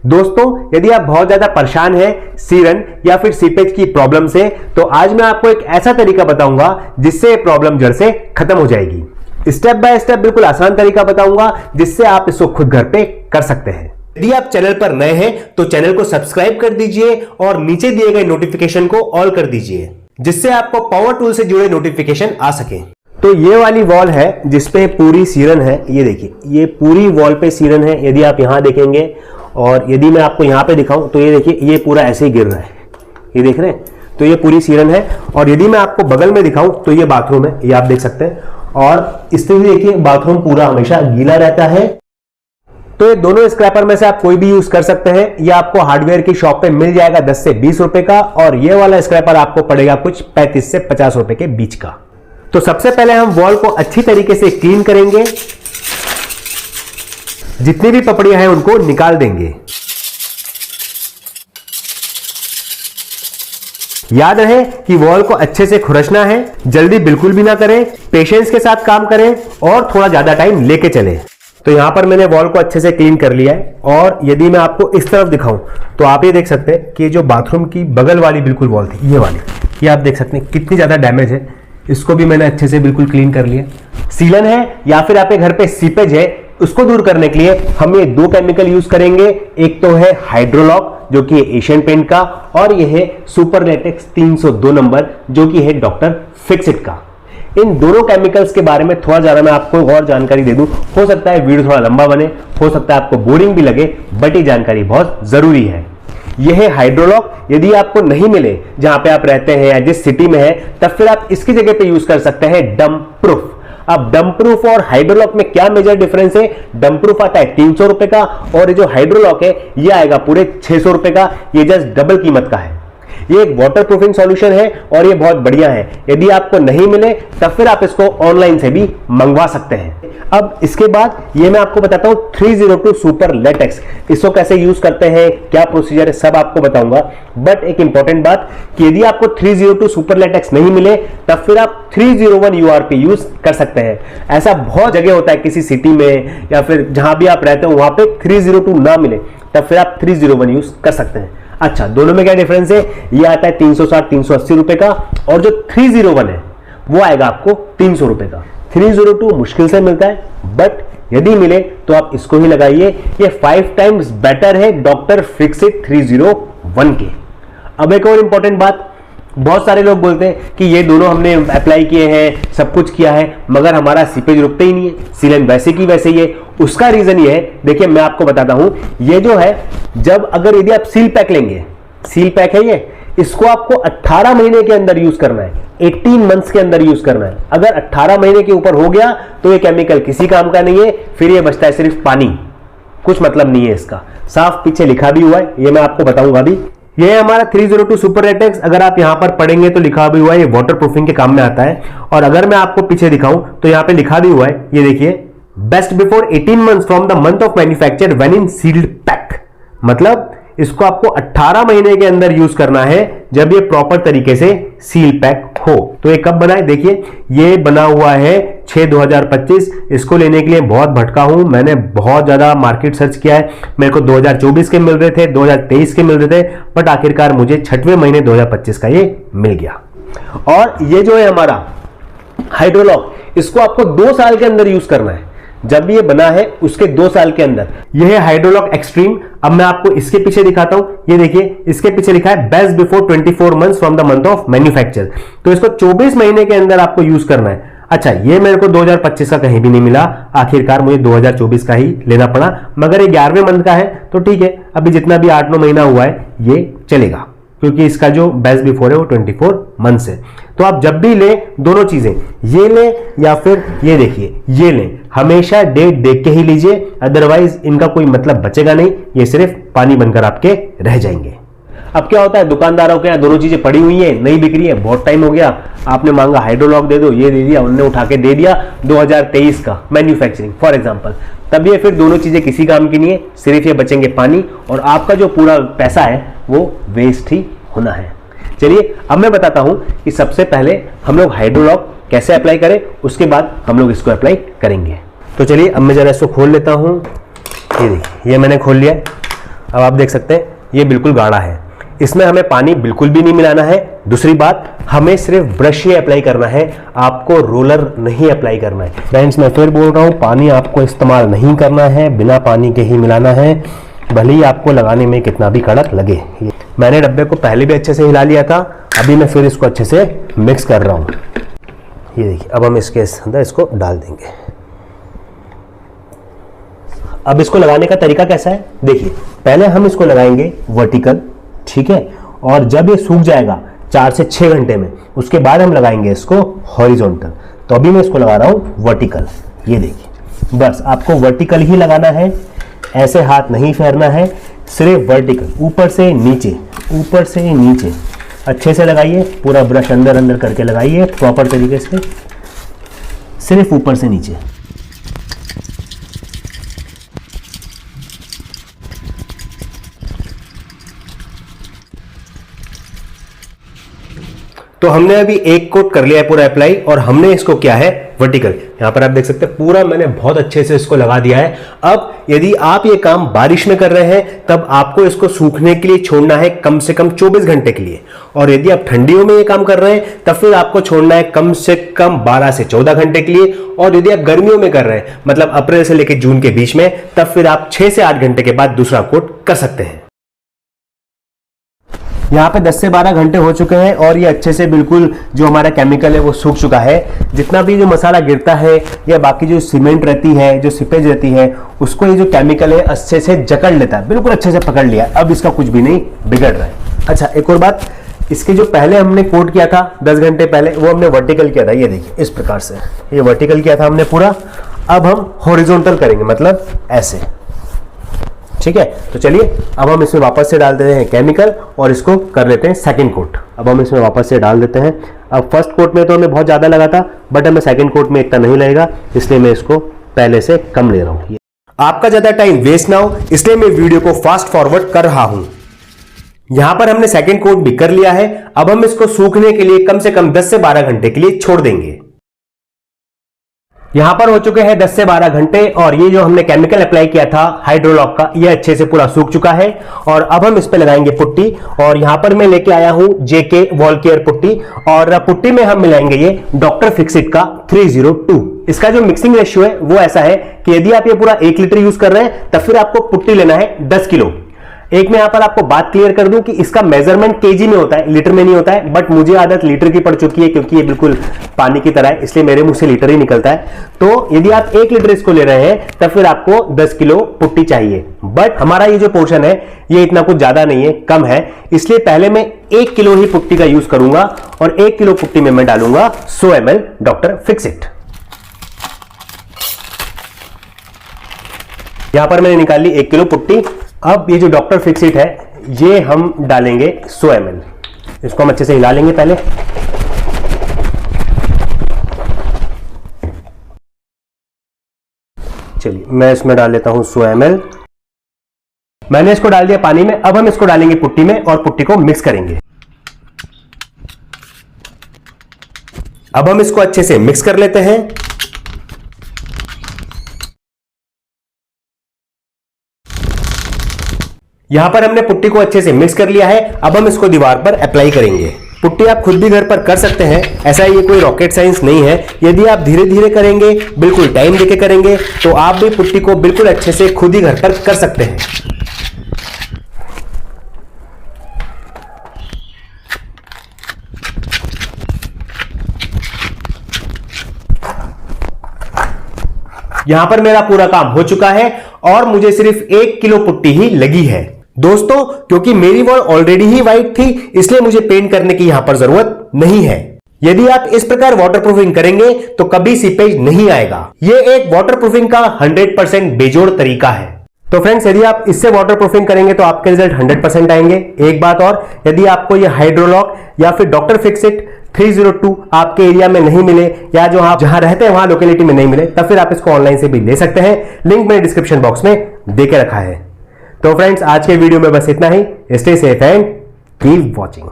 दोस्तों, यदि आप बहुत ज्यादा परेशान हैं सीरन या फिर सीपेज की प्रॉब्लम से, तो आज मैं आपको एक ऐसा तरीका बताऊंगा जिससे प्रॉब्लम जड़ से खत्म हो जाएगी। स्टेप बाय स्टेप बिल्कुल आसान तरीका बताऊंगा जिससे आप इसको खुद घर पे कर सकते हैं। यदि आप चैनल पर नए हैं तो चैनल को सब्सक्राइब कर दीजिए और नीचे दिए गए नोटिफिकेशन को ऑल कर दीजिए जिससे आपको पावर टूल से जुड़े नोटिफिकेशन आ सके। तो ये वाली वॉल है जिसपे पूरी सीरन है। ये देखिए, ये पूरी वॉल पे सीरन है। यदि आप यहां देखेंगे और यदि मैं आपको यहां पे दिखाऊं तो ये देखिए, ये पूरा ऐसे ही गिर रहा है। ये देख रहे हैं? तो ये पूरी सीरन है। और यदि मैं आपको बगल में दिखाऊं तो ये बाथरूम है, ये आप देख सकते हैं। और इससे भी देखिए, बाथरूम पूरा हमेशा गीला रहता है। तो ये दोनों स्क्रैपर में से आप कोई भी यूज कर सकते हैं। ये आपको हार्डवेयर की शॉप पे मिल जाएगा 10 से 20 रुपए का, और ये वाला स्क्रैपर आपको पड़ेगा कुछ 35 से 50 रुपए के बीच का। तो सबसे पहले हम वॉल को अच्छी तरीके से क्लीन करेंगे, जितनी भी पपड़ियां हैं उनको निकाल देंगे। याद रहे कि वॉल को अच्छे से खुरचना है, जल्दी बिल्कुल भी ना करें, पेशेंस के साथ काम करें और थोड़ा ज्यादा टाइम लेके चलें। तो यहां पर मैंने वॉल को अच्छे से क्लीन कर लिया है। और यदि मैं आपको इस तरफ दिखाऊं तो आप ये देख सकते हैं कि जो बाथरूम की बगल वाली बिल्कुल वॉल थी, ये वाली, ये आप देख सकते हैं कितनी ज्यादा डैमेज है। इसको भी मैंने अच्छे से बिल्कुल क्लीन कर लिया। सीलन है या फिर आपके घर पे सीपेज है, उसको दूर करने के लिए हम ये दो केमिकल यूज करेंगे। एक तो है हाइड्रोलॉक जो कि एशियन पेंट का, और ये है सुपर लेटेक्स 302 नंबर जो कि है डॉक्टर फिक्सिट का। इन दोनों केमिकल्स के बारे में थोड़ा ज्यादा मैं आपको और जानकारी दे दूं। हो सकता है वीडियो थोड़ा लंबा बने, हो सकता है आपको बोरिंग भी लगे, बट ये जानकारी बहुत जरूरी है। यह है हाइड्रोलॉक। यदि आपको नहीं मिले जहां पे आप रहते हैं या जिस सिटी में है, तब फिर आप इसकी जगह पे यूज कर सकते हैं डंप प्रूफ। अब डंप प्रूफ और हाइड्रोलॉक में क्या मेजर डिफरेंस है? डंप प्रूफ आता है 300 रुपए का, और ये जो हाइड्रोलॉक है ये आएगा पूरे 600 रुपए का। ये जस्ट डबल कीमत का है। ये एक वाटर प्रूफिंग सॉल्यूशन है और ये बहुत बढ़िया है। यदि आपको नहीं मिले तब फिर आप इसको ऑनलाइन से भी मंगवा सकते हैं। अब इसके बाद ये मैं आपको बताता हूं 302 सुपर लेटेक्स, इसको कैसे यूज करते हैं, क्या प्रोसीजर है, सब आपको बताऊंगा। बट एक इंपॉर्टेंट बात कि यदि आपको 302 सुपर लेटेक्स नहीं मिले तब फिर आप 301 URP यूज कर सकते हैं। ऐसा बहुत जगह होता है किसी सिटी में या फिर जहां भी आप रहते हो वहां पे 302 ना मिले, तब फिर आप 301 यूज कर सकते हैं। अच्छा, दोनों में क्या डिफरेंस है? ये आता है 360 380 रुपए का, और जो 301 है वो आएगा आपको 300 रुपए का। 302 मुश्किल से मिलता है, बट यदि मिले तो आप इसको ही लगाइए। ये 5 टाइम्स बेटर है डॉक्टर फिक्सिट 301 के। अब एक और इंपॉर्टेंट बात, बहुत सारे लोग बोलते हैं कि ये दोनों हमने अप्लाई किए हैं, सब कुछ किया है, मगर हमारा सीपेज रुकते ही नहीं है, सीलन वैसे की वैसे ही है। उसका रीजन ये है, देखिए मैं आपको बताता हूं, ये जो है, जब अगर यदि आप सील पैक लेंगे, सील पैक है ये, इसको आपको 18 महीने के अंदर यूज करना है, 18 मंथ्स के अंदर यूज करना है। अगर 18 महीने के ऊपर हो गया तो ये केमिकल किसी काम का नहीं है, फिर ये बचता है सिर्फ पानी, कुछ मतलब नहीं है इसका। साफ पीछे लिखा भी हुआ है, ये मैं आपको बताऊंगा अभी। ये हमारा 302 सुपर लेटेक्स, अगर आप यहां पर पढ़ेंगे तो लिखा भी हुआ है ये वाटर प्रूफिंग के काम में आता है। और अगर मैं आपको पीछे दिखाऊं तो यहां पे लिखा भी हुआ है, ये देखिए, best before 18 months from the month of manufacture when in sealed pack. मतलब इसको आपको 18 महीने के अंदर यूज करना है जब ये प्रॉपर तरीके से सील पैक हो। तो ये कब बना है? देखिए, ये बना हुआ है 6/2025। इसको लेने के लिए बहुत भटका हूं, मैंने बहुत ज्यादा मार्केट सर्च किया है। मेरे को 2024 के मिल रहे थे, 2023 के मिल रहे थे, बट आखिरकार मुझे 6वें महीने 2025 का ये मिल गया। और ये जो है हमारा हाइड्रोलॉक, इसको आपको 2 साल के अंदर यूज करना है। जब ये बना है उसके 2 साल के अंदर। ये है हाइड्रोलॉक एक्सट्रीम। अब मैं आपको इसके पीछे दिखाता हूं, ये देखिए, इसके पीछे लिखा है best before 24 months from the month of manufacture. तो इसको 24 महीने के अंदर आपको यूज करना है। अच्छा, ये मेरे को 2025 का कहीं भी नहीं मिला, आखिरकार मुझे 2024 का ही लेना पड़ा, मगर ये 11वें मंथ का है तो ठीक है, अभी जितना भी 8-9 महीना हुआ है ये चलेगा, क्योंकि इसका जो बेस्ट बिफोर है वो 24 मंथ्स है। तो आप जब भी ले, दोनों चीजें, ये ले या फिर ये देखिए ये ले, हमेशा डेट देख के ही लीजिए, अदरवाइज इनका कोई मतलब बचेगा नहीं, ये सिर्फ पानी बनकर आपके रह जाएंगे। अब क्या होता है, दुकानदारों के यहाँ दोनों चीजें पड़ी हुई है, नहीं बिक रही है, बहुत टाइम हो गया, आपने मांगा हाइड्रोलॉक दे दो, ये दे दिया, उन्होंने उठा के दे दिया 2023 का मैन्युफैक्चरिंग फॉर एग्जांपल, तब ये फिर दोनों चीजें किसी काम की नहीं है, सिर्फ ये बचेंगे पानी, और आपका जो पूरा पैसा है वो वेस्ट ही होना है। चलिए अब मैं बताता हूं कि सबसे पहले हम लोग हाइड्रोलॉक कैसे अप्लाई करें, उसके बाद हम लोग इसको अप्लाई करेंगे। तो चलिए अब मैं जरा इसको खोल लेता हूं। ये देखिए, ये मैंने खोल लिया। अब आप देख सकते हैं ये बिल्कुल गाढ़ा है, इसमें हमें पानी बिल्कुल भी नहीं मिलाना है। दूसरी बात, हमें सिर्फ ब्रश ही अप्लाई करना है, आपको रोलर नहीं अप्लाई करना है। फ्रेंड्स मैं फिर बोल रहा हूँ, पानी आपको इस्तेमाल नहीं करना है, बिना पानी के ही मिलाना है, भले ही आपको लगाने में कितना भी कड़क लगे। मैंने डब्बे को पहले भी अच्छे से हिला लिया था, अभी मैं फिर इसको अच्छे से मिक्स कर रहा हूँ। ये देखिए, अब हम इसके अंदर इसको डाल देंगे। अब इसको लगाने का तरीका कैसा है, देखिए पहले हम इसको लगाएंगे वर्टिकल, ठीक है, और जब ये सूख जाएगा 4 से 6 घंटे में, उसके बाद हम लगाएंगे इसको हॉरिजॉन्टल। तो अभी मैं इसको लगा रहा हूँ वर्टिकल। ये देखिए, बस आपको वर्टिकल ही लगाना है, ऐसे हाथ नहीं फेरना है, सिर्फ वर्टिकल, ऊपर से नीचे, ऊपर से नीचे अच्छे से लगाइए, पूरा ब्रश अंदर अंदर करके लगाइए प्रॉपर तरीके से, सिर्फ ऊपर से नीचे। तो हमने अभी एक कोट कर लिया है पूरा अप्लाई, और हमने इसको किया है वर्टिकल। यहां पर आप देख सकते हैं पूरा मैंने बहुत अच्छे से इसको लगा दिया है। अब यदि आप ये काम बारिश में कर रहे हैं तब आपको इसको सूखने के लिए छोड़ना है कम से कम 24 घंटे के लिए, और यदि आप ठंडियों में ये काम कर रहे हैं तब फिर आपको छोड़ना है कम से कम 12 से 14 घंटे के लिए, और यदि आप गर्मियों में कर रहे हैं मतलब अप्रैल से लेकर जून के बीच में, तब फिर आप 6 से 8 घंटे के बाद दूसरा कोट कर सकते हैं। यहाँ पे 10 से 12 घंटे हो चुके हैं और ये अच्छे से बिल्कुल जो हमारा केमिकल है वो सूख चुका है। जितना भी जो मसाला गिरता है या बाकी जो सीमेंट रहती है, जो सिपेज रहती है, उसको ये जो केमिकल है अच्छे से जकड़ लेता है, बिल्कुल अच्छे से पकड़ लिया। अब इसका कुछ भी नहीं बिगड़ रहा है। अच्छा, एक और बात, इसके जो पहले हमने कोट किया था 10 घंटे पहले, वो हमने वर्टिकल किया था। ये देखिए इस प्रकार से ये वर्टिकल किया था हमने पूरा। अब हम हॉरिजॉन्टल करेंगे, मतलब ऐसे, ठीक है। तो चलिए अब हम इसमें वापस से डाल देते हैं केमिकल और इसको कर लेते हैं सेकंड कोट। अब हम इसमें वापस से डाल देते हैं। अब फर्स्ट कोट में तो हमें बहुत ज़्यादा लगा था, बट हमें सेकंड कोट में इतना नहीं लगेगा, इसलिए मैं इसको पहले से कम ले रहा हूँ। आपका ज़्यादा टाइम वेस्ट ना हो इसलिए मैं वीडियो को फास्ट फॉरवर्ड कर रहा हूँ। यहां पर हमने सेकंड कोट भी कर लिया है। अब हम इसको सूखने के लिए कम से कम 10 से 12 घंटे के लिए छोड़ देंगे। यहां पर हो चुके हैं 10 से 12 घंटे और ये जो हमने केमिकल अप्लाई किया था हाइड्रोलॉक का, ये अच्छे से पूरा सूख चुका है। और अब हम इस पे लगाएंगे पुट्टी, और यहां पर मैं लेके आया हूं जेके वॉल केयर पुट्टी, और पुट्टी में हम मिलाएंगे ये डॉक्टर फिक्सिट का 302। इसका जो मिक्सिंग रेशियो है वो ऐसा है कि यदि आप ये पूरा 1 लीटर यूज कर रहे हैं तब फिर आपको पुट्टी लेना है 10 किलो। एक मैं यहां पर आपको बात क्लियर कर दूं कि इसका मेजरमेंट केजी में होता है, लीटर में नहीं होता है, बट मुझे आदत लीटर की पड़ चुकी है क्योंकि ये बिल्कुल पानी की तरह है, इसलिए मेरे मुंह से लीटर ही निकलता है। तो यदि आप 1 लीटर इसको ले रहे हैं तब फिर आपको 10 किलो पुट्टी चाहिए, बट हमारा ये जो पोर्शन है ये इतना कुछ ज्यादा नहीं है, कम है, इसलिए पहले मैं 1 किलो ही पुट्टी का यूज करूंगा और 1 किलो पुट्टी में मैं डालूंगा 100 ml डॉक्टर फिक्सिट। यहां पर मैंने निकाल ली 1 किलो पुट्टी। अब ये जो डॉक्टर फिक्सिट है ये हम डालेंगे 100 ml। इसको हम अच्छे से हिला लेंगे पहले। चलिए मैं इसमें डाल लेता हूं 100 ml। मैंने इसको डाल दिया पानी में। अब हम इसको डालेंगे पुट्टी में और पुट्टी को मिक्स करेंगे। अब हम इसको अच्छे से मिक्स कर लेते हैं। यहां पर हमने पुट्टी को अच्छे से मिक्स कर लिया है। अब हम इसको दीवार पर अप्लाई करेंगे। पुट्टी आप खुद भी घर पर कर सकते हैं, ऐसा ये कोई रॉकेट साइंस नहीं है। यदि आप धीरे धीरे करेंगे, बिल्कुल टाइम देके करेंगे, तो आप भी पुट्टी को बिल्कुल अच्छे से खुद ही घर पर कर सकते हैं। यहां पर मेरा पूरा काम हो चुका है और मुझे सिर्फ 1 किलो पुट्टी ही लगी है। दोस्तों, क्योंकि मेरी वॉल ऑलरेडी ही व्हाइट थी इसलिए मुझे पेंट करने की यहां पर जरूरत नहीं है। यदि आप इस प्रकार वाटरप्रूफिंग करेंगे तो कभी सीपेज नहीं आएगा। यह एक वाटरप्रूफिंग का 100% बेजोड़ तरीका है। तो फ्रेंड्स, यदि आप इससे वाटरप्रूफिंग करेंगे तो आपके रिजल्ट 100% आएंगे। एक बात और, यदि आपको यह हाइड्रोलॉक या फिर डॉक्टर फिक्सिट 302 आपके एरिया में नहीं मिले या जो आप जहां रहते हैं वहां लोकेलिटी में नहीं मिले, तब फिर आप इसको ऑनलाइन से भी ले सकते हैं। लिंक मैंने डिस्क्रिप्शन बॉक्स में देके रखा है। तो फ्रेंड्स, आज के वीडियो में बस इतना ही। Stay safe and keep watching.